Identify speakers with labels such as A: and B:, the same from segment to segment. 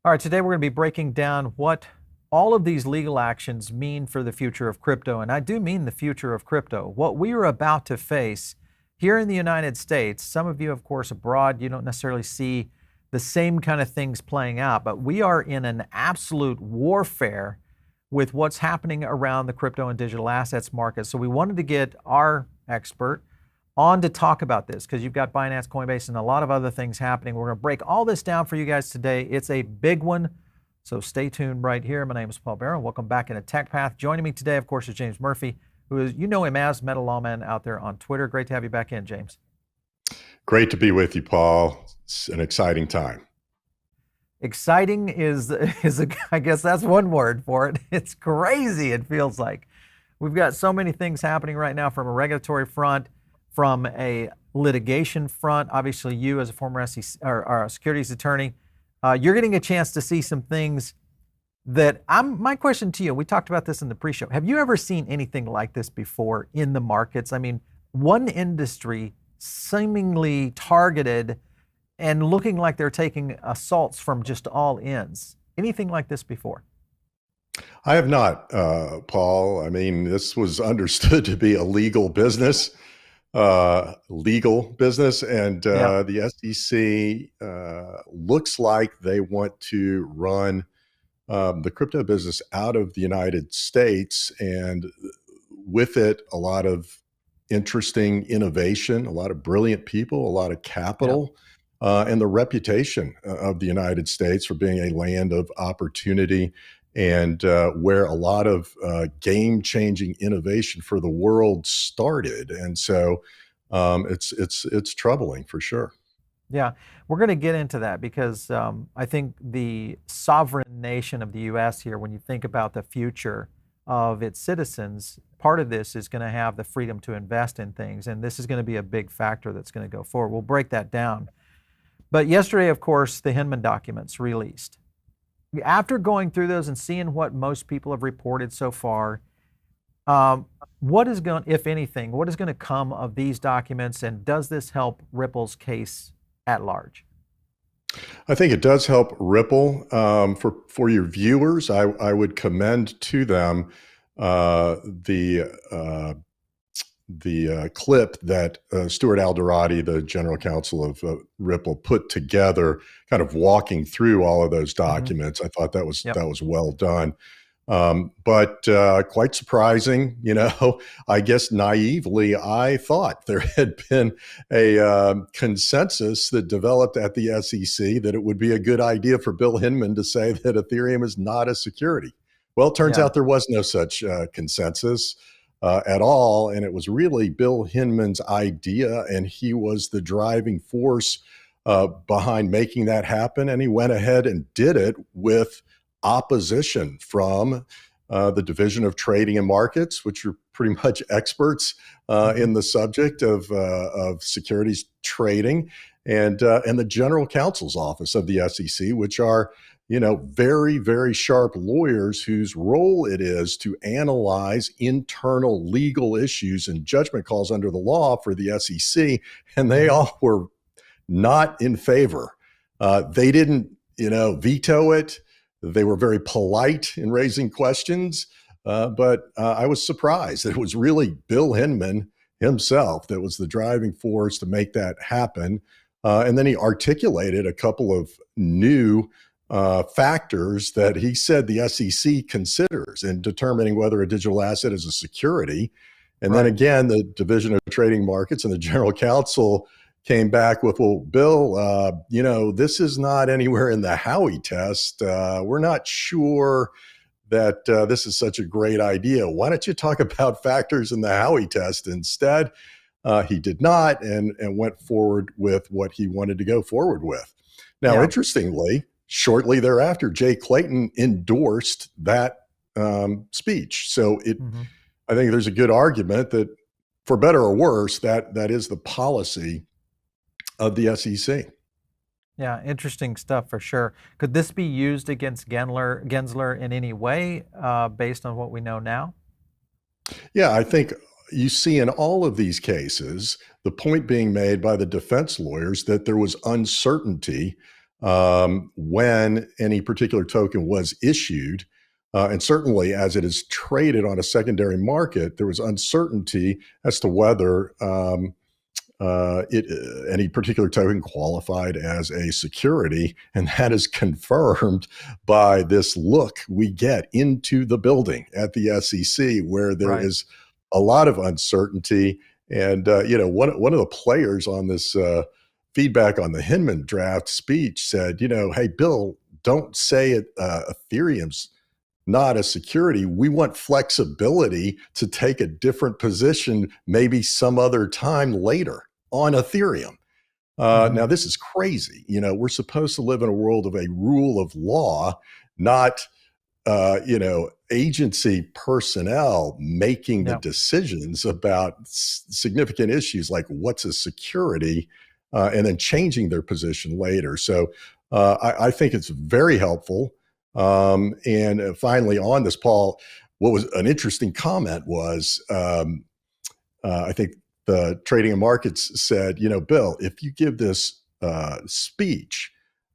A: All right, today we're going to be breaking down what all of these legal actions mean for the future of crypto. And I do mean the future of crypto. What we are about to face here in the United States, some of you, of course, abroad, you don't necessarily see the same kind of things playing out, but we are in an absolute warfare with what's happening around the crypto and digital assets market. So we wanted to get our expert on to talk about this because you've got Binance, Coinbase, and a lot of other things happening. We're going to break all this down for you guys today. It's a big one, so stay tuned right here. My name is Paul Barrow. Welcome back into Tech Path. Joining me today, of course, is James Murphy, who is, you know him as Meta Lawman out there on Twitter. Great to have you back in, James.
B: Great to be with you, Paul. It's an exciting time.
A: Exciting I guess that's one word for it. It's crazy, it feels like. We've got so many things happening right now from a regulatory front, from a litigation front. Obviously, you as a former SEC or securities attorney, you're getting a chance to see some things that my question to you, we talked about this in the pre-show. Have you ever seen anything like this before in the markets? I mean, one industry seemingly targeted and looking like they're taking assaults from just all ends. Anything like this before?
B: I have not, Paul. I mean, this was understood to be a legal business, and
A: Yeah.
B: the SEC looks like they want to run the crypto business out of the United States, and with it, a lot of interesting innovation, a lot of brilliant people, a lot of
A: Yeah.
B: capital, and the reputation of the United States for being a land of opportunity and where a lot of game-changing innovation for the world started. And so it's troubling for sure.
A: Yeah, we're going to get into that because I think the sovereign nation of the U.S. here, when you think about the future of its citizens, part of this is going to have the freedom to invest in things. And this is going to be a big factor that's going to go forward. We'll break that down. But yesterday, of course, the Hinman documents released. After going through those and seeing what most people have reported so far, what is going, if anything, what is going to come of these documents, and does this help Ripple's case at large?
B: I think it does help Ripple. For your viewers, I would commend to them the clip that Stuart Alderati, the general counsel of Ripple, put together, kind of walking through all of those documents. I thought that was that was well done. But quite surprising, I guess naively, I thought there had been a consensus that developed at the SEC that it would be a good idea for Bill Hinman to say that Ethereum is not a security. Well, it turns out there was no such consensus at all. And it was really Bill Hinman's idea, and he was the driving force behind making that happen. And he went ahead and did it with opposition from the Division of Trading and Markets, which are pretty much experts in the subject of securities trading, and the General Counsel's Office of the SEC, which are very, very sharp lawyers whose role it is to analyze internal legal issues and judgment calls under the law for the SEC, and they all were not in favor. They didn't, veto it. They were very polite in raising questions, but I was surprised. It was really Bill Hinman himself that was the driving force to make that happen. And then he articulated a couple of new factors that he said the SEC considers in determining whether a digital asset is a security. And then again, the Division of Trading Markets and the General Counsel came back with, well, Bill, this is not anywhere in the Howey test. We're not sure that this is such a great idea. Why don't you talk about factors in the Howey test instead? He did not, and went forward with what he wanted to go forward with. Now, interestingly, shortly thereafter, Jay Clayton endorsed that speech. So I think there's a good argument that, for better or worse, that is the policy of the SEC.
A: Yeah, interesting stuff for sure. Could this be used against Gensler in any way, based on what we know now?
B: Yeah, I think you see in all of these cases, the point being made by the defense lawyers that there was uncertainty when any particular token was issued. And certainly as it is traded on a secondary market, there was uncertainty as to whether any particular token qualified as a security. And that is confirmed by this look we get into the building at the SEC, where there is a lot of uncertainty. And, one of the players on this feedback on the Hinman draft speech said, hey, Bill, don't say it, Ethereum's not a security. We want flexibility to take a different position maybe some other time later on Ethereum. Now, this is crazy. We're supposed to live in a world of a rule of law, not, agency personnel making the decisions about significant issues like what's a security and then changing their position later. So I think it's very helpful. And finally on this, Paul, what was an interesting comment was, I think the Trading and Markets said, Bill, if you give this speech,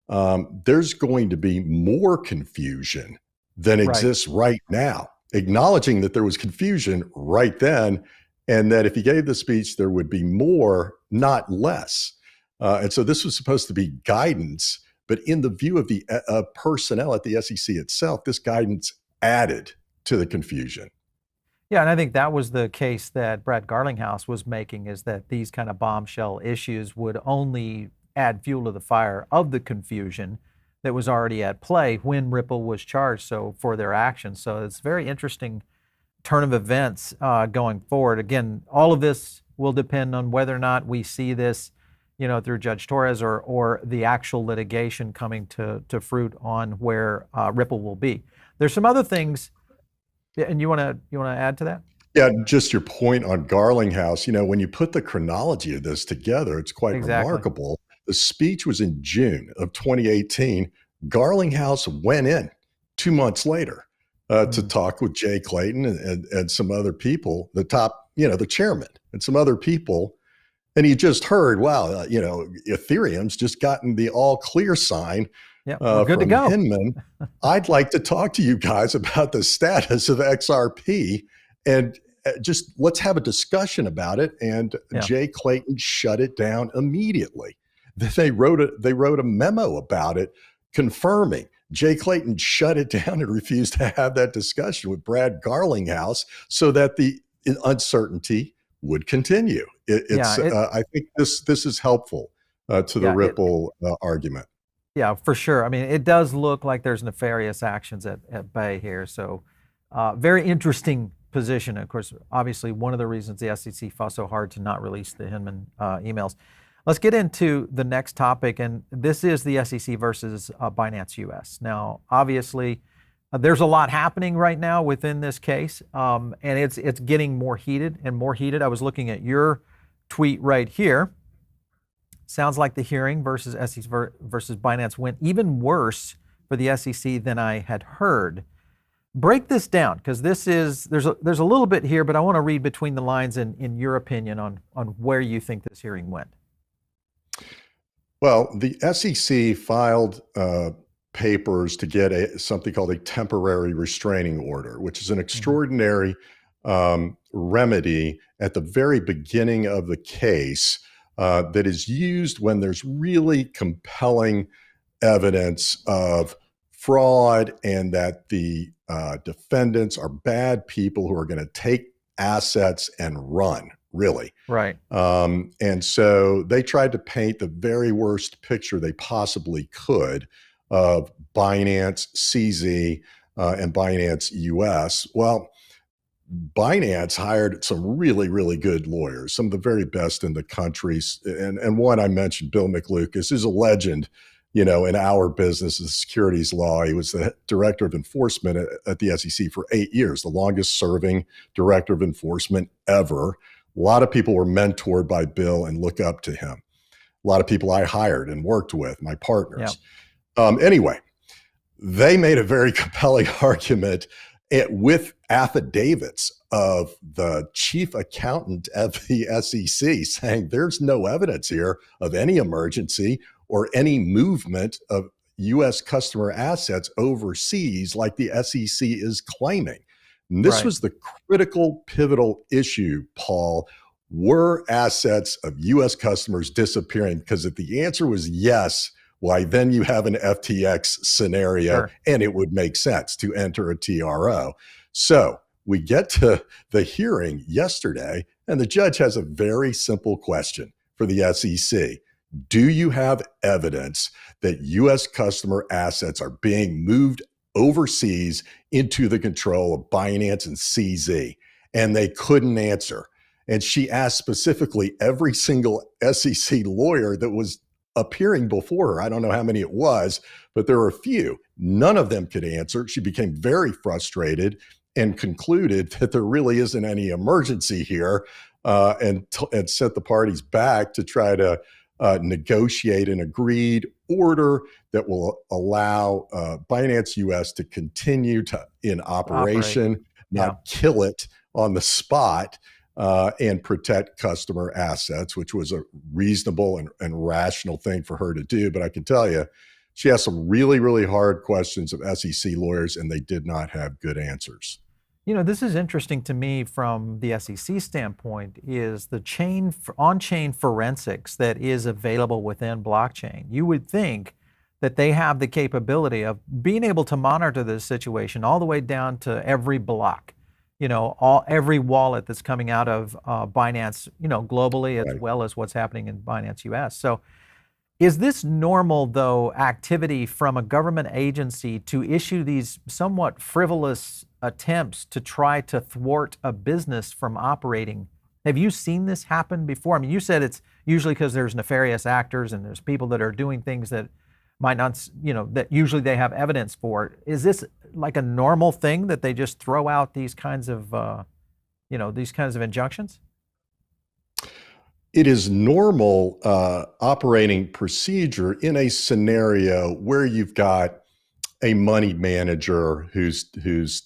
B: there's going to be more confusion than exists right now, acknowledging that there was confusion right then, and that if he gave the speech, there would be more, not less. And so this was supposed to be guidance, but in the view of the personnel at the SEC itself, this guidance added to the confusion.
A: Yeah, and I think that was the case that Brad Garlinghouse was making, is that these kind of bombshell issues would only add fuel to the fire of the confusion that was already at play when Ripple was charged for their actions. So it's a very interesting turn of events going forward. Again, all of this will depend on whether or not we see this, through Judge Torres or the actual litigation coming to fruit on where Ripple will be. There's some other things, and you want to add to that?
B: Yeah, just your point on Garlinghouse. When you put the chronology of this together, it's quite remarkable. The speech was in June of 2018. Garlinghouse went in 2 months later to talk with Jay Clayton and some other people, the top, the chairman and some other people. And he just heard, wow, Ethereum's just gotten the all clear sign
A: we're good to go.
B: Hinman. I'd like to talk to you guys about the status of XRP and just let's have a discussion about it. And Jay Clayton shut it down immediately. They wrote a memo about it confirming. Jay Clayton shut it down and refused to have that discussion with Brad Garlinghouse so that the uncertainty would continue. I think this is helpful to the Ripple argument.
A: Yeah, for sure. I mean, it does look like there's nefarious actions at bay here. So very interesting position. Of course, obviously, one of the reasons the SEC fought so hard to not release the Hinman emails. Let's get into the next topic, and this is the SEC versus Binance US. Now, obviously, there's a lot happening right now within this case, and it's getting more heated and more heated. I was looking at your tweet right here. Sounds like the hearing versus SEC versus Binance went even worse for the SEC than I had heard. Break this down, because there's a little bit here, but I want to read between the lines in your opinion on where you think this hearing went.
B: Well, the SEC filed papers to get something called a temporary restraining order, which is an extraordinary remedy at the very beginning of the case that is used when there's really compelling evidence of fraud and that the defendants are bad people who are going to take assets and run, really.
A: Right.
B: And so they tried to paint the very worst picture they possibly could of Binance, CZ, and Binance US. Well, Binance hired some really, really good lawyers, some of the very best in the country. And one I mentioned, Bill McLucas, is a legend, in our business, the securities law. He was the director of enforcement at the SEC for 8 years, the longest serving director of enforcement ever. A lot of people were mentored by Bill and look up to him. A lot of people I hired and worked with, my partners. Yeah. Anyway, they made a very compelling argument with affidavits of the chief accountant of the SEC saying there's no evidence here of any emergency. or any movement of U.S. customer assets overseas like the SEC is claiming. And this
A: Right.
B: was the critical, pivotal issue, Paul. Were assets of U.S. customers disappearing? Because if the answer was yes, why then you have an FTX scenario,
A: Sure.
B: and it would make sense to enter a TRO. So we get to the hearing yesterday, and the judge has a very simple question for the SEC. Do you have evidence that U.S. customer assets are being moved overseas into the control of Binance and CZ? And they couldn't answer. And she asked specifically every single SEC lawyer that was appearing before her. I don't know how many it was, but there were a few. None of them could answer. She became very frustrated and concluded that there really isn't any emergency here, and sent the parties back to try to negotiate an agreed order that will allow Binance US to continue in operation, not kill it on the spot, and protect customer assets, which was a reasonable and rational thing for her to do. But I can tell you, she asked some really, really hard questions of SEC lawyers, and they did not have good answers.
A: This is interesting to me from the SEC standpoint, is the on-chain forensics that is available within blockchain. You would think that they have the capability of being able to monitor this situation all the way down to every block, every wallet that's coming out of Binance, globally, as well as what's happening in Binance US. So is this normal, though, activity from a government agency to issue these somewhat frivolous attempts to try to thwart a business from operating? Have you seen this happen before? I mean, you said it's usually because there's nefarious actors and there's people that are doing things that might not, that usually they have evidence for. Is this like a normal thing that they just throw out these kinds of, injunctions?
B: It is normal operating procedure in a scenario where you've got a money manager who's going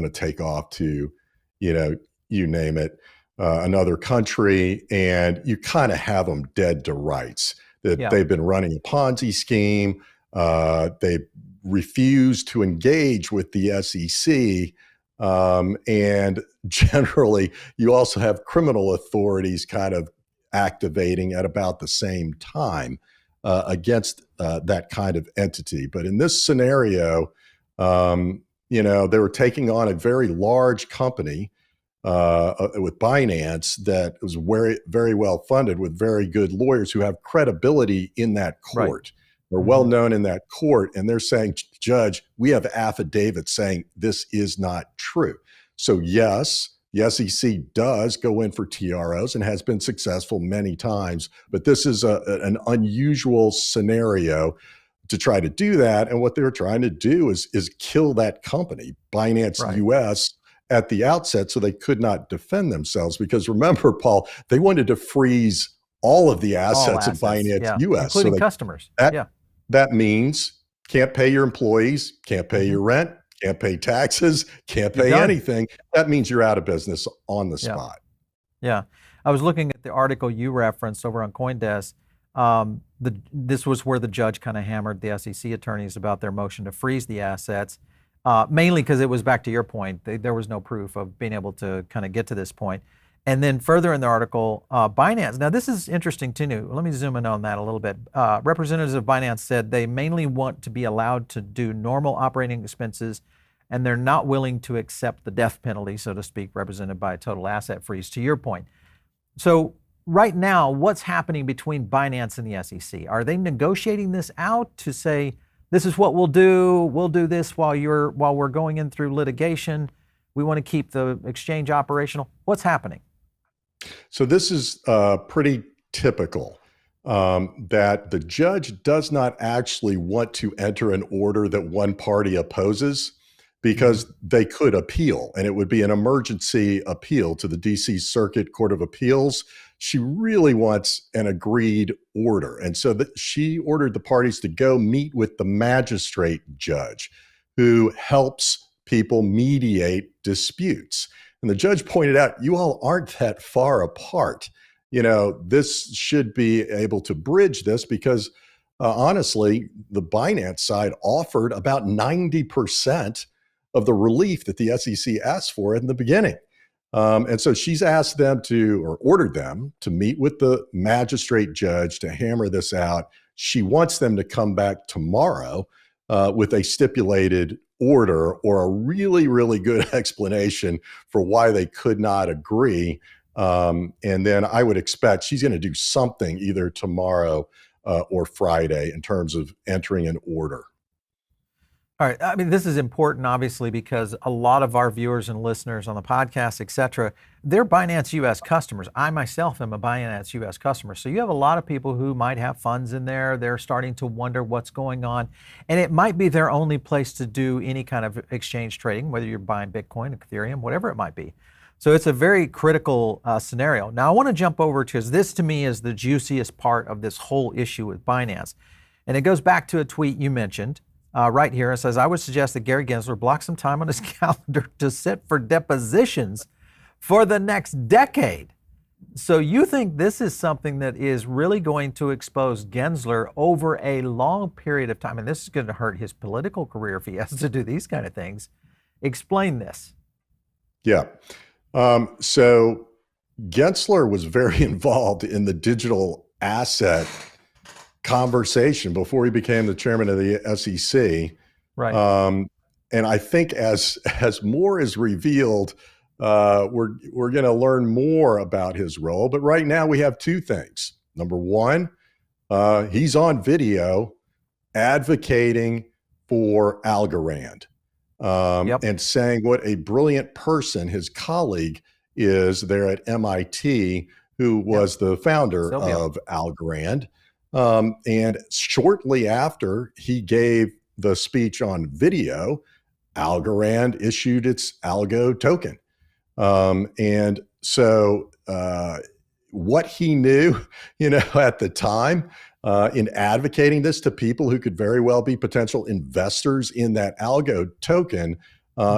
B: to take off to, you name it, another country, and you kind of have them dead to rights. That they've been running a Ponzi scheme. They refuse to engage with the SEC. And generally, you also have criminal authorities kind of activating at about the same time against that kind of entity. But in this scenario, they were taking on a very large company with Binance that was very, very well funded with very good lawyers who have credibility in that court. Right. They're well known in that court, and they're saying, Judge, we have affidavits saying this is not true. So yes, the SEC does go in for TROs and has been successful many times, but this is an unusual scenario to try to do that. And what they're trying to do is kill that company, Binance US, at the outset, so they could not defend themselves. Because remember, Paul, they wanted to freeze all of the assets of Binance US,
A: including customers.
B: That means can't pay your employees, can't pay your rent, can't pay taxes, can't pay anything. That means you're out of business on the spot.
A: Yeah. I was looking at the article you referenced over on CoinDesk. This was where the judge kind of hammered the SEC attorneys about their motion to freeze the assets, mainly because it was, back to your point, there was no proof of being able to kind of get to this point. And then further in the article, Binance, now this is interesting too. Let me zoom in on that a little bit. Representatives of Binance said they mainly want to be allowed to do normal operating expenses, and they're not willing to accept the death penalty, so to speak, represented by a total asset freeze, to your point. So right now, what's happening between Binance and the SEC? Are they negotiating this out to say, this is what we'll do this while we're going in through litigation, we want to keep the exchange operational? What's happening?
B: So this is pretty typical, that the judge does not actually want to enter an order that one party opposes, because they could appeal, and it would be an emergency appeal to the DC Circuit Court of Appeals. She really wants an agreed order. And so she ordered the parties to go meet with the magistrate judge who helps people mediate disputes. And the judge pointed out, you all aren't that far apart. this should be able to bridge this because honestly, the Binance side offered about 90% of the relief that the SEC asked for in the beginning. And so she's asked them or ordered them to meet with the magistrate judge to hammer this out. She wants them to come back tomorrow with a stipulated order or a really, really good explanation for why they could not agree. And then I would expect she's going to do something either tomorrow or Friday in terms of entering an order.
A: All right. I mean, this is important, obviously, because a lot of our viewers and listeners on the podcast, et cetera, they're Binance US customers. I myself am a Binance US customer. So you have a lot of people who might have funds in there. They're starting to wonder what's going on. And it might be their only place to do any kind of exchange trading, whether you're buying Bitcoin, Ethereum, whatever it might be. So it's a very critical scenario. Now, I want to jump over to, because this to me is the juiciest part of this whole issue with Binance. And it goes back to a tweet you mentioned. Right here, it says, I would suggest that Gary Gensler block some time on his calendar to sit for depositions for the next decade. So you think this is something that is really going to expose Gensler over a long period of time, and this is going to hurt his political career if he has to do these kind of things. Explain this.
B: Yeah. So Gensler was very involved in the digital asset conversation before he became the chairman of the SEC.
A: Right.
B: And I think as more is revealed, we're going to learn more about his role. But right now we have two things. Number one, he's on video advocating for Algorand and saying what a brilliant person his colleague is there at MIT, who was the founder of Algorand. And shortly after he gave the speech on video, Algorand issued its algo token. And so what he knew, at the time in advocating this to people who could very well be potential investors in that algo token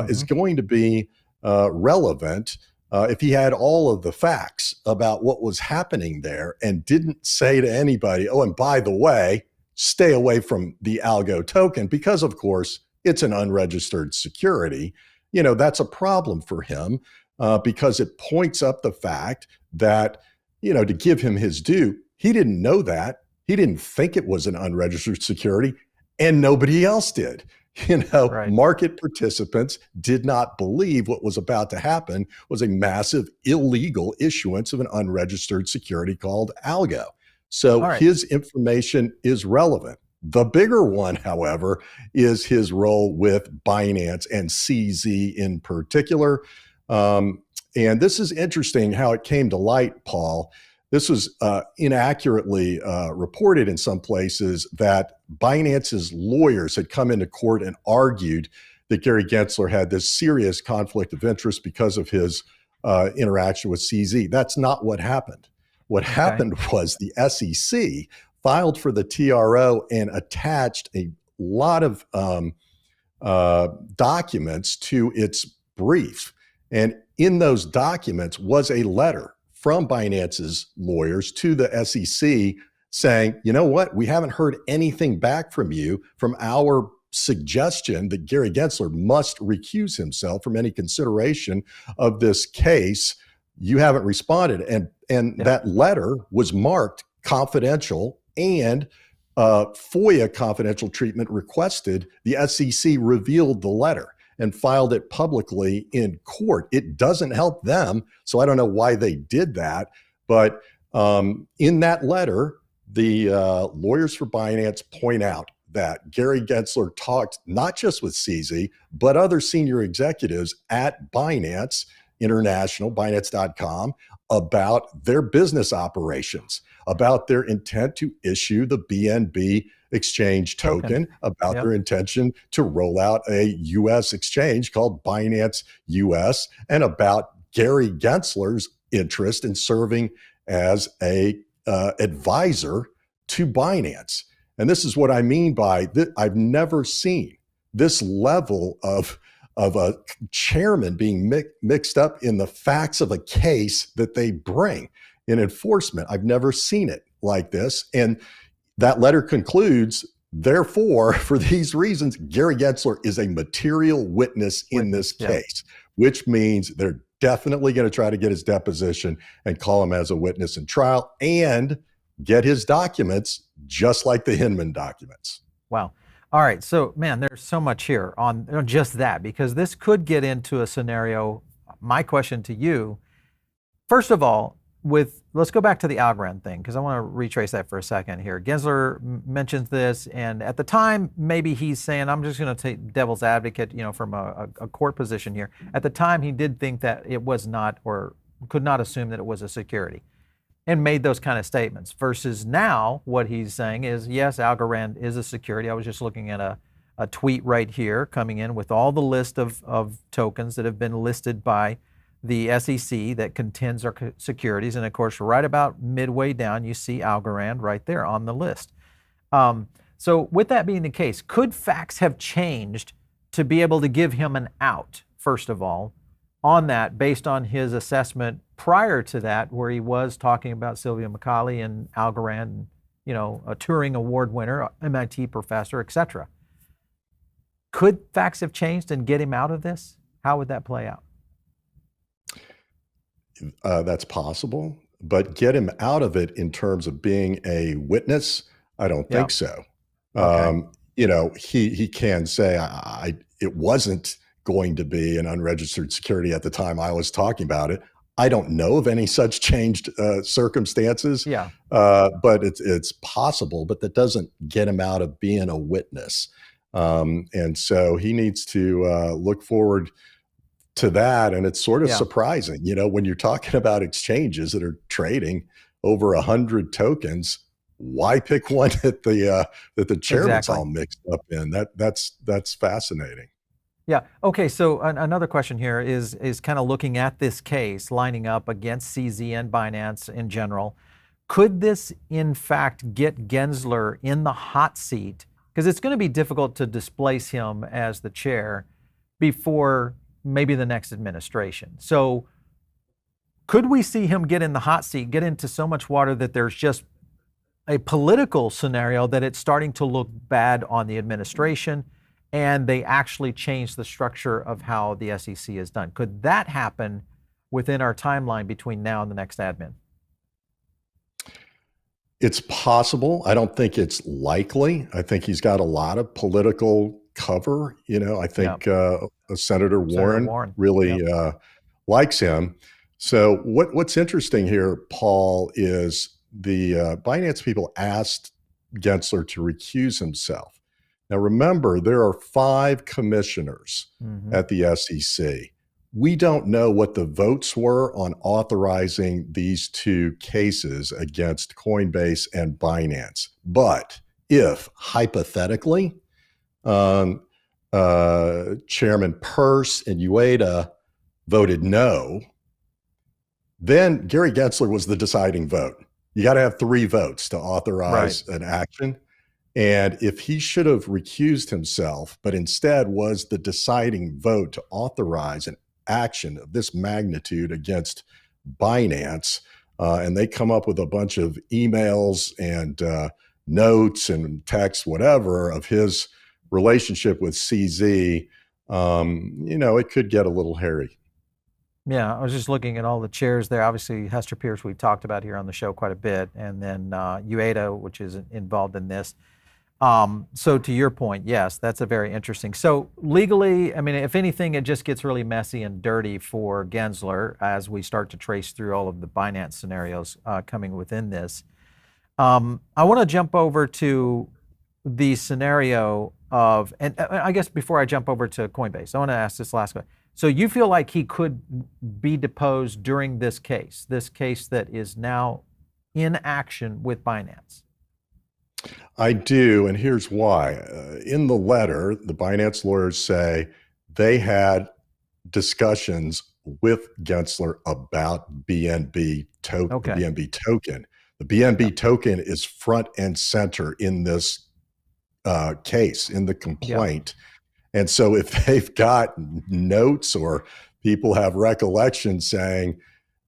B: is going to be relevant if he had all of the facts about what was happening there and didn't say to anybody, oh, and by the way, stay away from the algo token because, of course, it's an unregistered security. That's a problem for him because it points up the fact that, to give him his due, he didn't know that. He didn't think it was an unregistered security, and nobody else did. Market participants did not believe what was about to happen was a massive illegal issuance of an unregistered security called algo. So his information is relevant. The bigger one, however, is his role with Binance and CZ in particular. And this is interesting how it came to light, Paul. This was inaccurately reported in some places that Binance's lawyers had come into court and argued that Gary Gensler had this serious conflict of interest because of his interaction with CZ. That's not what happened. What happened was the SEC filed for the TRO and attached a lot of documents to its brief. And in those documents was a letter from Binance's lawyers to the SEC saying, you know what, we haven't heard anything back from you from our suggestion that Gary Gensler must recuse himself from any consideration of this case. You haven't responded. And that letter was marked confidential and FOIA confidential treatment requested. The SEC revealed the letter and filed it publicly in court. It doesn't help them, so I don't know why they did that. But in that letter, the lawyers for Binance point out that Gary Gensler talked not just with CZ, but other senior executives at Binance International, Binance.com, about their business operations, about their intent to issue the BNB exchange token, about their intention to roll out a U.S. exchange called Binance US, and about Gary Gensler's interest in serving as a advisor to Binance. And this is what I mean by that. I've never seen this level of a chairman being mixed up in the facts of a case that they bring. in enforcement. I've never seen it like this. And that letter concludes, therefore, for these reasons, Gary Gensler is a material witness in this case, which means they're definitely going to try to get his deposition and call him as a witness in trial and get his documents just like the Hinman documents.
A: Wow. All right. So, man, there's so much here on just that, because this could get into a scenario. My question to you, first of all, let's go back to the Algorand thing, because I want to retrace that for a second here. Gensler mentions this, and at the time, maybe he's saying, I'm just going to take devil's advocate, from a court position here. At the time, he did think that it was not, or could not assume that it was a security, and made those kind of statements. Versus now, what he's saying is, yes, Algorand is a security. I was just looking at a tweet right here coming in with all the list of tokens that have been listed by the SEC that contends are securities. And of course, right about midway down, you see Algorand right there on the list. So with that being the case, could facts have changed to be able to give him an out, first of all, on that, based on his assessment prior to that, where he was talking about Sylvia Macaulay and Algorand, a Turing Award winner, MIT professor, etc. Could facts have changed and get him out of this? How would that play out?
B: That's possible, but get him out of it in terms of being a witness, I don't think so. Okay. He can say, it wasn't going to be an unregistered security at the time I was talking about it. I don't know of any such changed circumstances, but it's possible, but that doesn't get him out of being a witness. And so he needs to look forward to that. And it's sort of surprising, when you're talking about exchanges that are trading over 100 tokens, why pick one that the chairman's all mixed up in? That's fascinating.
A: Yeah. Okay. So another question here is kind of looking at this case, lining up against CZ and Binance in general. Could this, in fact, get Gensler in the hot seat? Because it's going to be difficult to displace him as the chair before maybe the next administration. So could we see him get in the hot seat, get into so much water that there's just a political scenario that it's starting to look bad on the administration, and they actually change the structure of how the SEC is done? Could that happen within our timeline between now and the next admin?
B: It's possible. I don't think it's likely. I think he's got a lot of political cover. I think Senator Warren really likes him. So what's interesting here, Paul, is the Binance people asked Gensler to recuse himself. Now, remember, there are 5 commissioners at the SEC. We don't know what the votes were on authorizing these 2 cases against Coinbase and Binance. But if, hypothetically, Chairman Peirce and Ueda voted no, then Gary Gensler was the deciding vote. You got to have 3 votes to authorize an action. And if he should have recused himself, but instead was the deciding vote to authorize an action of this magnitude against Binance, and they come up with a bunch of emails and notes and texts, whatever, of his relationship with CZ, it could get a little hairy.
A: Yeah, I was just looking at all the chairs there. Obviously, Hester Pierce, we've talked about here on the show quite a bit, and then Ueda, which is involved in this. So to your point, yes, that's a very interesting. So legally, I mean, if anything, it just gets really messy and dirty for Gensler as we start to trace through all of the Binance scenarios coming within this. I want to jump over to the scenario of, and I guess before I jump over to Coinbase, I want to ask this last question. So you feel like he could be deposed during this case that is now in action with Binance?
B: I do, and here's why. In the letter, the Binance lawyers say they had discussions with Gensler about BNB token. Okay. The BNB token. The BNB token is front and center in this case, in the complaint. And so if they've got notes or people have recollection saying,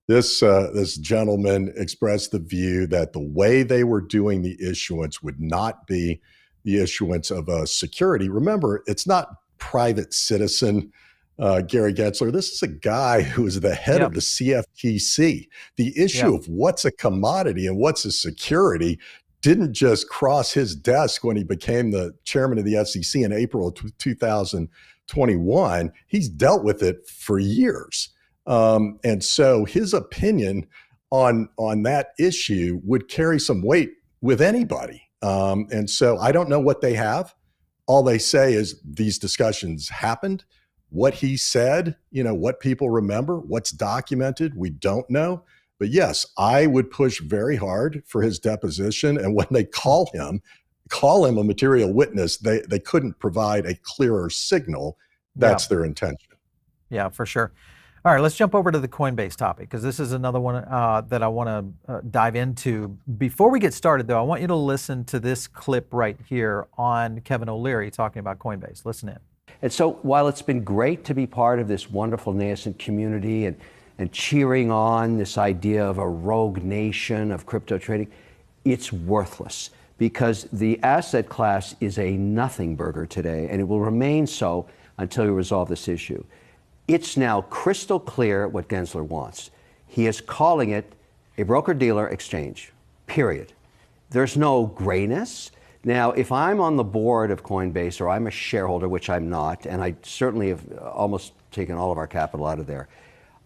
B: This gentleman expressed the view that the way they were doing the issuance would not be the issuance of a security. Remember, it's not private citizen Gary Gensler. This is a guy who is the head of the CFTC. The issue of what's a commodity and what's a security didn't just cross his desk when he became the chairman of the SEC in April of 2021. He's dealt with it for years. And so his opinion on that issue would carry some weight with anybody. And so I don't know what they have. All they say is these discussions happened. What he said, what people remember, what's documented, we don't know. But yes, I would push very hard for his deposition. And when they call him a material witness, they couldn't provide a clearer signal. That's their intention.
A: Yeah, for sure. All right, let's jump over to the Coinbase topic, because this is another one that I want to dive into. Before we get started, though, I want you to listen to this clip right here on Kevin O'Leary talking about Coinbase. Listen in.
C: And so while it's been great to be part of this wonderful nascent community and cheering on this idea of a rogue nation of crypto trading, it's worthless, because the asset class is a nothing burger today, and it will remain so until we resolve this issue. It's now crystal clear what Gensler wants. He is calling it a broker-dealer exchange, period. There's no grayness. Now, if I'm on the board of Coinbase, or I'm a shareholder, which I'm not, and I certainly have almost taken all of our capital out of there,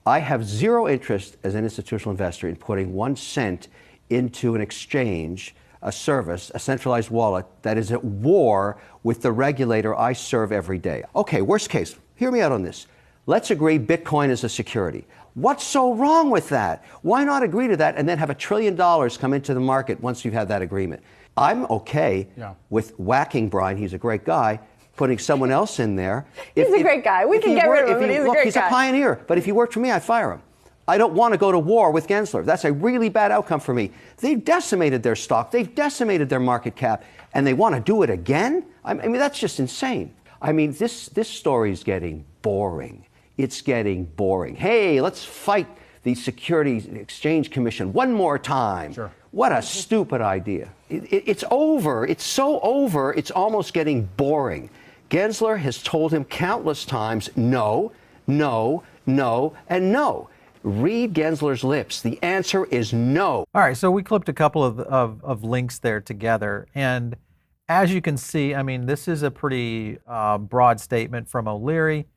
C: I have zero interest as an institutional investor in putting 1 cent into an exchange, a service, a centralized wallet that is at war with the regulator I serve every day. Okay, worst case, hear me out on this. Let's agree Bitcoin is a security. What's so wrong with that? Why not agree to that and then have $1 trillion come into the market once you've had that agreement? I'm okay with whacking Brian, he's a great guy, putting someone else in there.
D: He's a great guy. We can get rid of him, but he's a great guy.
C: He's a pioneer, but if he worked for me, I'd fire him. I don't want to go to war with Gensler. That's a really bad outcome for me. They've decimated their stock, they've decimated their market cap, and they want to do it again? I mean, that's just insane. I mean, this story is getting boring. It's getting boring. Hey, let's fight the Securities and Exchange Commission one more time. Sure. What a stupid idea. It's over. It's so over, it's almost getting boring. Gensler has told him countless times, no, no, no, and no. Read Gensler's lips. The answer is no.
A: All right, so we clipped a couple of links there together. And as you can see, I mean, this is a pretty broad statement from O'Leary.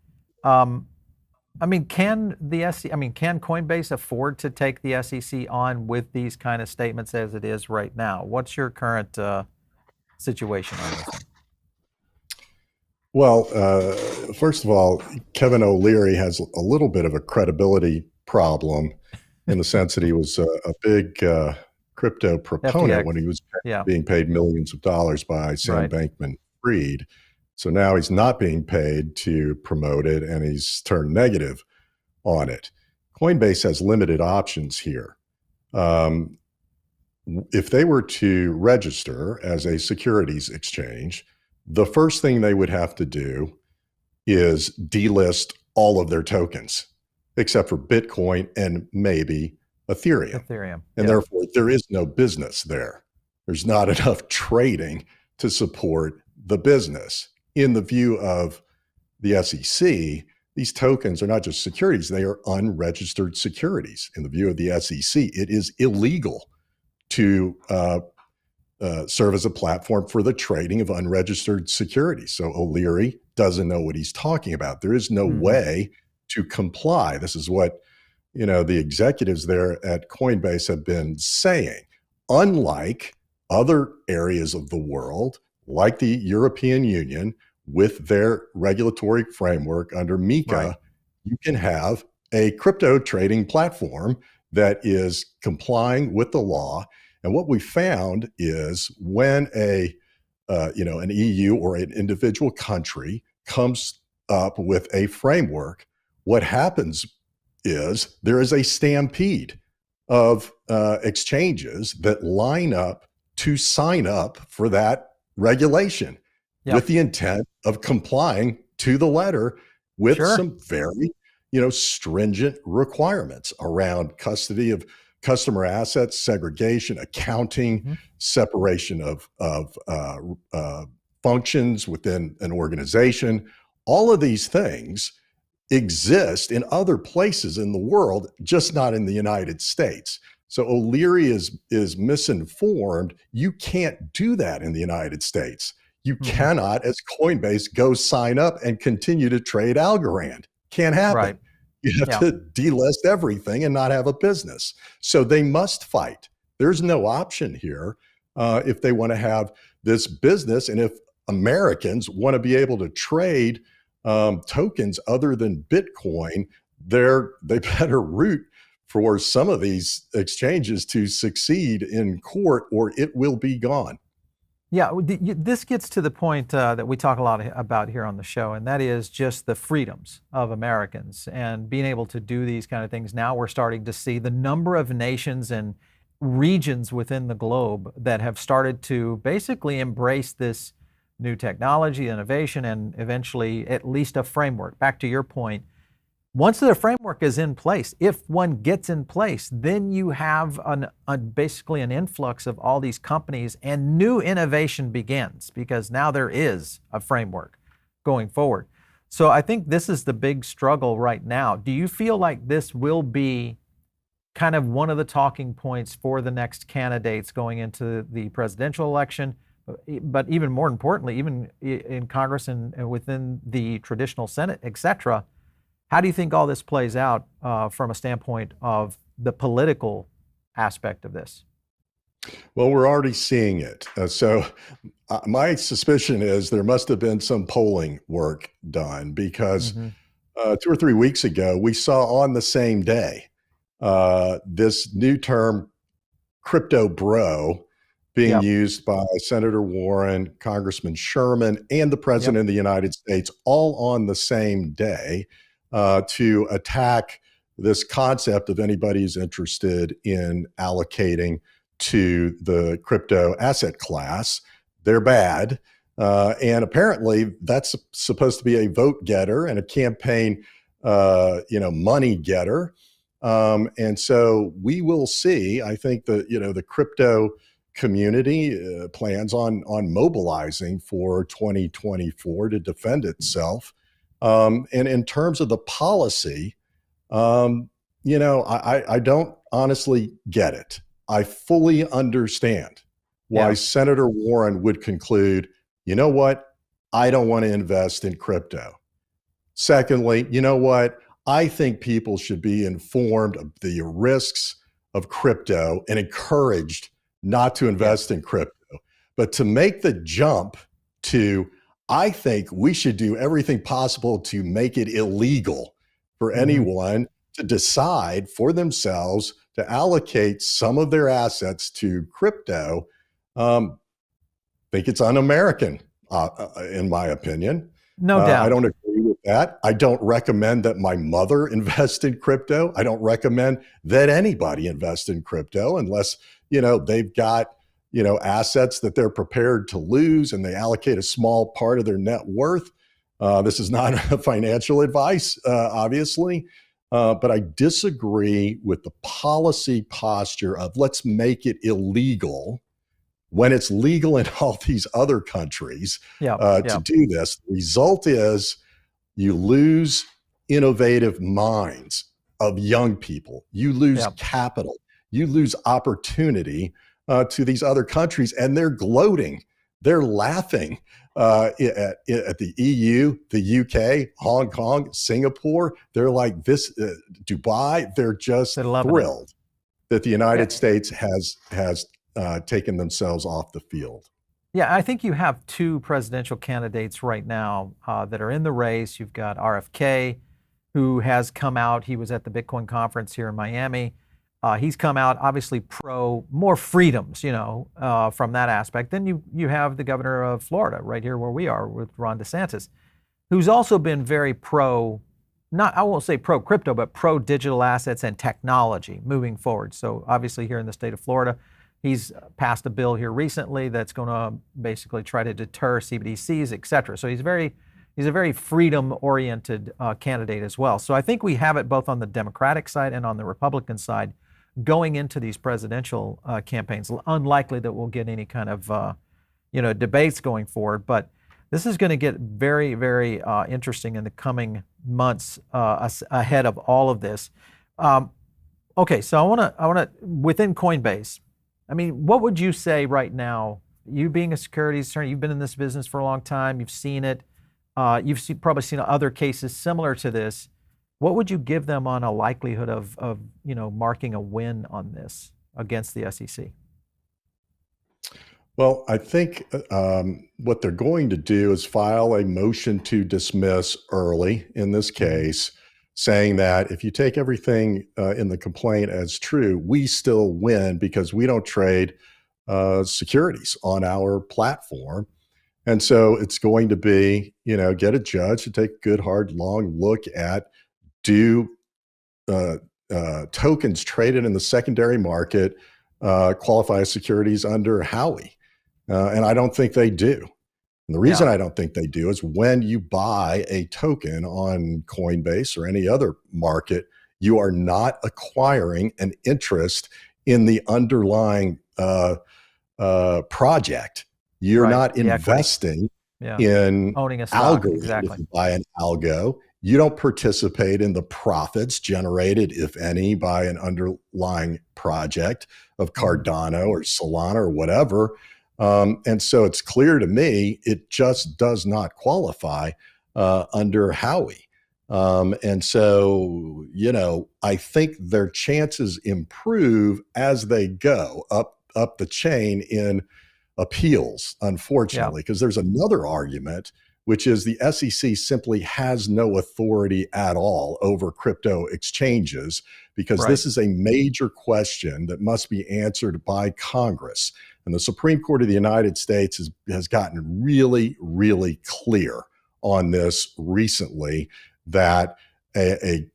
A: I mean, can Coinbase afford to take the SEC on with these kind of statements as it is right now? What's your current situation on this?
B: Well, first of all, Kevin O'Leary has a little bit of a credibility problem in the sense that he was a big crypto proponent when he was being paid millions of dollars by Sam Bankman-Fried. So now he's not being paid to promote it, and he's turned negative on it. Coinbase has limited options here. If they were to register as a securities exchange, the first thing they would have to do is delist all of their tokens, except for Bitcoin and maybe Ethereum. And therefore, there is no business there. There's not enough trading to support the business. In the view of the SEC, these tokens are not just securities, they are unregistered securities. In the view of the SEC, it is illegal to serve as a platform for the trading of unregistered securities. So O'Leary doesn't know what he's talking about. There is no way to comply. This is what the executives there at Coinbase have been saying. Unlike other areas of the world, like the European Union, with their regulatory framework under MiCA, you can have a crypto trading platform that is complying with the law. And what we found is when an EU or an individual country comes up with a framework, what happens is there is a stampede of exchanges that line up to sign up for that regulation with the intent of complying to the letter with some very stringent requirements around custody of customer assets, segregation, accounting, separation of functions within an organization. All of these things exist in other places in the world, just not in the United States. So O'Leary is misinformed. You can't do that in the United States. You cannot, as Coinbase, go sign up and continue to trade Algorand. Can't happen.
A: Right.
B: You have to delist everything and not have a business. So they must fight. There's no option here if they want to have this business. And if Americans want to be able to trade tokens other than Bitcoin, they better root for some of these exchanges to succeed in court, or it will be gone.
A: Yeah, this gets to the point that we talk a lot about here on the show, and that is just the freedoms of Americans and being able to do these kind of things. Now we're starting to see the number of nations and regions within the globe that have started to basically embrace this new technology, innovation, and eventually at least a framework. Back to your point, once the framework is in place, if one gets in place, then you have basically an influx of all these companies and new innovation begins because now there is a framework going forward. So I think this is the big struggle right now. Do you feel like this will be kind of one of the talking points for the next candidates going into the presidential election? But even more importantly, even in Congress and within the traditional Senate, et cetera, how do you think all this plays out from a standpoint of the political aspect of this?
B: Well, we're already seeing it. So my suspicion is there must have been some polling work done because 2 or 3 weeks ago, we saw on the same day this new term, crypto bro, being used by Senator Warren, Congressman Sherman, and the President of the United States all on the same day. To attack this concept of anybody who's interested in allocating to the crypto asset class. They're bad. And apparently that's supposed to be a vote getter and a campaign, money getter. And so we will see, I think the crypto community plans on mobilizing for 2024 to defend itself. And in terms of the policy, I don't honestly get it. I fully understand why Senator Warren would conclude, you know what? I don't want to invest in crypto. Secondly, you know what? I think people should be informed of the risks of crypto and encouraged not to invest in crypto. But to make the jump to, I think we should do everything possible to make it illegal for anyone to decide for themselves to allocate some of their assets to crypto. I think it's un-American, in my opinion.
A: No doubt.
B: I don't agree with that. I don't recommend that my mother invest in crypto. I don't recommend that anybody invest in crypto unless, they've got assets that they're prepared to lose and they allocate a small part of their net worth. This is not financial advice, obviously, but I disagree with the policy posture of let's make it illegal when it's legal in all these other countries to do this. The result is you lose innovative minds of young people. You lose capital. You lose opportunity to these other countries, and they're gloating. They're laughing at the EU, the UK, Hong Kong, Singapore. They're like this, Dubai. They're just thrilled that the United States has taken themselves off the field.
A: Yeah, I think you have two presidential candidates right now that are in the race. You've got RFK, who has come out. He was at the Bitcoin conference here in Miami. He's come out obviously pro more freedoms, from that aspect. Then you have the governor of Florida right here where we are with Ron DeSantis, who's also been very pro, I won't say pro crypto, but pro digital assets and technology moving forward. So obviously here in the state of Florida, he's passed a bill here recently that's going to basically try to deter CBDCs, et cetera. So he's very he's a very freedom-oriented candidate as well. So I think we have it both on the Democratic side and on the Republican side going into these presidential campaigns. Unlikely that we'll get any kind of debates going forward, but this is going to get very, very interesting in the coming months ahead of all of this. Okay, so I want to within Coinbase. I mean, what would you say right now? You being a securities attorney, you've been in this business for a long time. You've seen it. You've probably seen other cases similar to this. What would you give them on a likelihood of marking a win on this against the SEC?
B: Well, I think what they're going to do is file a motion to dismiss early in this case, saying that if you take everything in the complaint as true, we still win because we don't trade securities on our platform. And so it's going to be, get a judge to take a good, hard, long look at, do tokens traded in the secondary market qualify as securities under Howey? And I don't think they do. And the reason I don't think they do is when you buy a token on Coinbase or any other market, you are not acquiring an interest in the underlying project. You're not investing in
A: owning a stock.
B: algo.
A: Exactly.
B: If you buy an algo, you don't participate in the profits generated, if any, by an underlying project of Cardano or Solana or whatever. And so it's clear to me, it just does not qualify under Howey. And so, I think their chances improve as they go up the chain in appeals, unfortunately, because there's another argument, which is the SEC simply has no authority at all over crypto exchanges, because this is a major question that must be answered by Congress. And the Supreme Court of the United States has gotten really, really clear on this recently, that an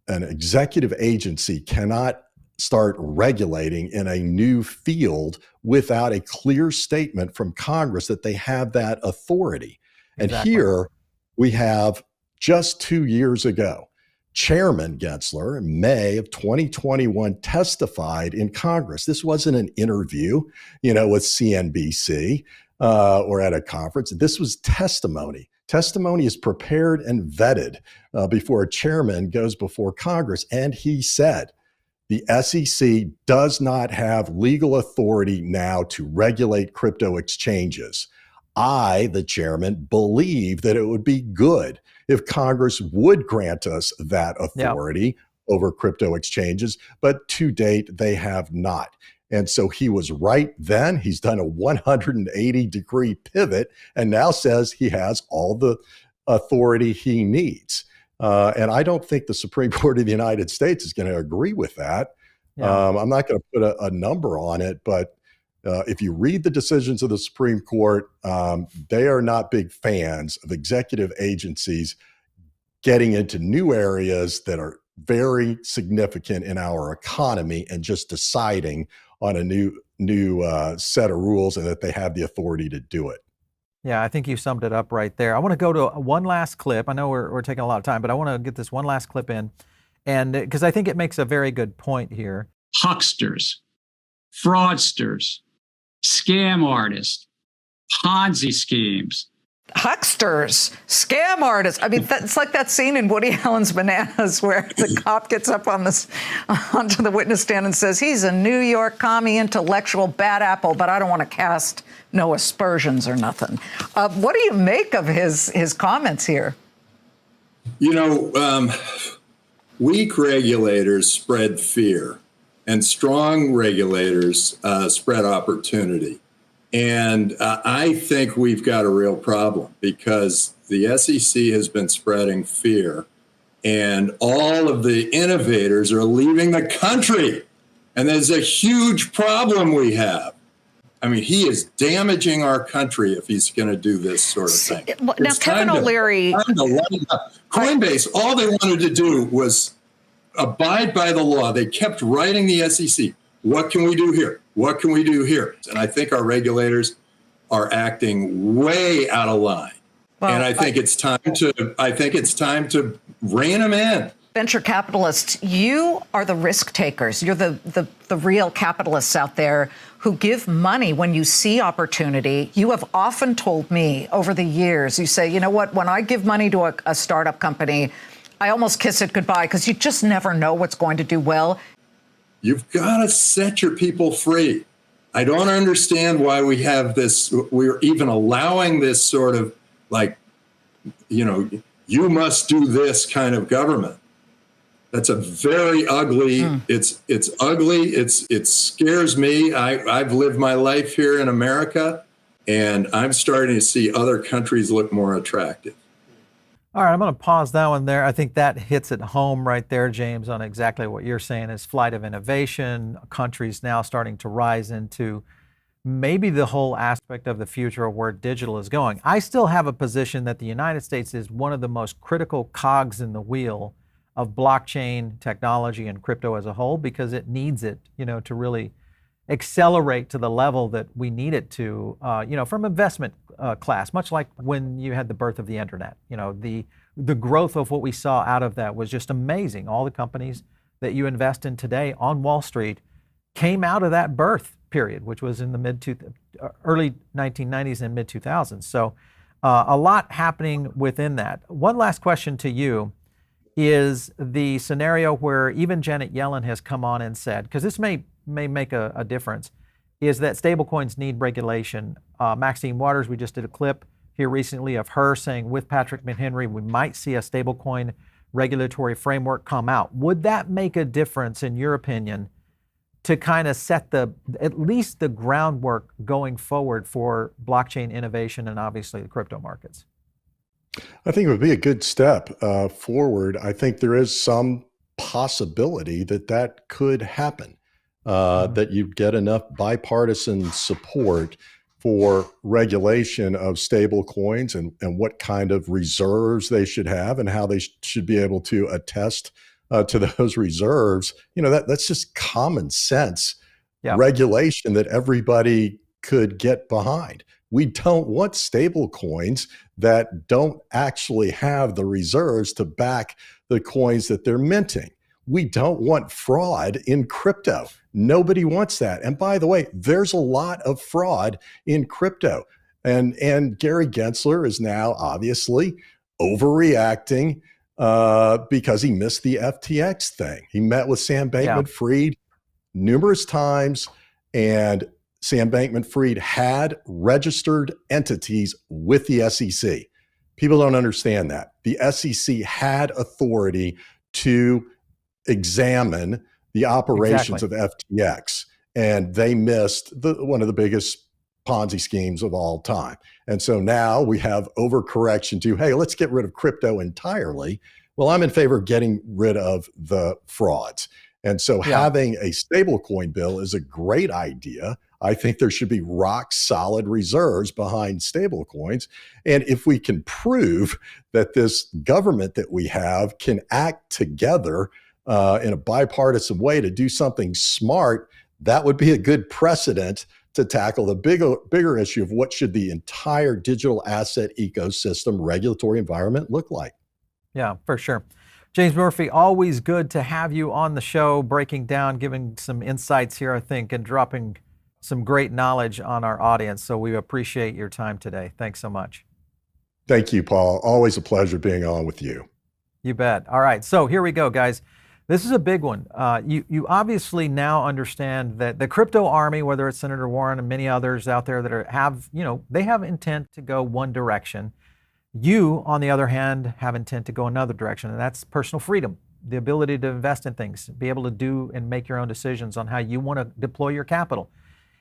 B: executive agency cannot start regulating in a new field without a clear statement from Congress that they have that authority. And here we have, just 2 years ago, Chairman Gensler in May of 2021 testified in Congress. This wasn't an interview, with CNBC or at a conference. This was testimony. Testimony is prepared and vetted before a chairman goes before Congress. And he said, the SEC does not have legal authority now to regulate crypto exchanges. I, the chairman, believe that it would be good if Congress would grant us that authority over crypto exchanges, but to date, they have not. And so he was right then. He's done a 180-degree pivot and now says he has all the authority he needs. And I don't think the Supreme Court of the United States is going to agree with that. I'm not going to put a number on it, but if you read the decisions of the Supreme Court, they are not big fans of executive agencies getting into new areas that are very significant in our economy and just deciding on a new set of rules, and that they have the authority to do it.
A: Yeah, I think you summed it up right there. I want to go to one last clip. I know we're taking a lot of time, but I want to get this one last clip in, and because I think it makes a very good point here.
E: Hucksters, fraudsters, scam artists, Ponzi schemes.
F: Hucksters, scam artists. I mean, it's like that scene in Woody Allen's Bananas where the cop gets up onto the witness stand and says, he's a New York commie intellectual bad apple, but I don't want to cast no aspersions or nothing. What do you make of his comments here?
G: Weak regulators spread fear, and strong regulators spread opportunity. And I think we've got a real problem because the SEC has been spreading fear, and all of the innovators are leaving the country. And there's a huge problem we have. I mean, he is damaging our country if he's going to do this sort of thing.
F: Now, Kevin O'Leary.
G: Coinbase, all they wanted to do was abide by the law. They kept writing the SEC. What can we do here? What can we do here? And I think our regulators are acting way out of line.
F: Well,
G: and I think it's time to rein them in.
F: Venture capitalists, you are the risk takers. You're the real capitalists out there who give money when you see opportunity. You have often told me over the years, you say, you know what, when I give money to a startup company, I almost kiss it goodbye because you just never know what's going to do well.
G: You've got to set your people free. I don't understand why we have this, we're even allowing this sort of like, you must do this kind of government. That's a very ugly, it's ugly, it scares me. I've lived my life here in America, and I'm starting to see other countries look more attractive.
A: All right, I'm going to pause that one there. I think that hits it home right there, James, on exactly what you're saying is flight of innovation, countries now starting to rise into maybe the whole aspect of the future of where digital is going. I still have a position that the United States is one of the most critical cogs in the wheel of blockchain technology and crypto as a whole, because it needs it, to really accelerate to the level that we need it to, from investment class, much like when you had the birth of the internet. The growth of what we saw out of that was just amazing. All the companies that you invest in today on Wall Street came out of that birth period, which was in the early 1990s and mid 2000s. So a lot happening within that. One last question to you is the scenario where even Janet Yellen has come on and said, because this may make a difference, is that stablecoins need regulation. Maxine Waters, we just did a clip here recently of her saying with Patrick McHenry, we might see a stablecoin regulatory framework come out. Would that make a difference, in your opinion, to kind of set at least the groundwork going forward for blockchain innovation and obviously the crypto markets?
B: I think it would be a good step forward. I think there is some possibility that could happen, that you get enough bipartisan support for regulation of stable coins and what kind of reserves they should have and how they should be able to attest to those reserves. That's just common sense regulation that everybody could get behind. We don't want stable coins that don't actually have the reserves to back the coins that they're minting. We don't want fraud in crypto. Nobody wants that. And by the way, there's a lot of fraud in crypto. And Gary Gensler is now obviously overreacting because he missed the FTX thing. He met with Sam Bankman-Fried numerous times, and Sam Bankman-Fried had registered entities with the SEC. People don't understand that. The SEC had authority to examine the operations of FTX, and they missed one of the biggest Ponzi schemes of all time. And so now we have overcorrection to, hey, let's get rid of crypto entirely. Well, I'm in favor of getting rid of the frauds. And so having a stablecoin bill is a great idea. I think there should be rock solid reserves behind stablecoins. And if we can prove that this government that we have can act together in a bipartisan way to do something smart, that would be a good precedent to tackle the bigger issue of what should the entire digital asset ecosystem regulatory environment look like.
A: Yeah, for sure. James Murphy, always good to have you on the show, breaking down, giving some insights here, I think, and dropping some great knowledge on our audience. So we appreciate your time today. Thanks so much.
B: Thank you, Paul. Always a pleasure being on with you.
A: You bet. All right. So here we go, guys. This is a big one. You obviously now understand that the crypto army, whether it's Senator Warren and many others out there that have intent to go one direction. You, on the other hand, have intent to go another direction, and that's personal freedom, the ability to invest in things, be able to do and make your own decisions on how you want to deploy your capital.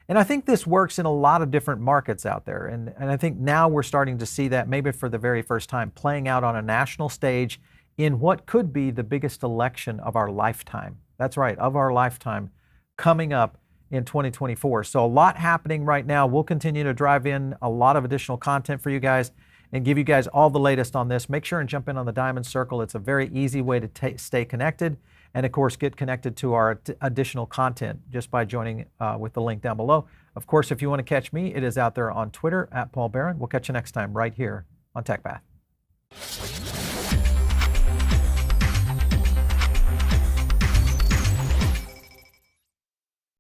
A: And I think this works in a lot of different markets out there. And I think now we're starting to see that maybe for the very first time playing out on a national stage in what could be the biggest election of our lifetime. That's right, of our lifetime, coming up in 2024. So a lot happening right now. We'll continue to drive in a lot of additional content for you guys and give you guys all the latest on this. Make sure and jump in on the Diamond Circle. It's a very easy way to stay connected. And of course, get connected to our additional content just by joining with the link down below. Of course, if you want to catch me, it is out there on Twitter @PaulBaron. We'll catch you next time right here on TechPath.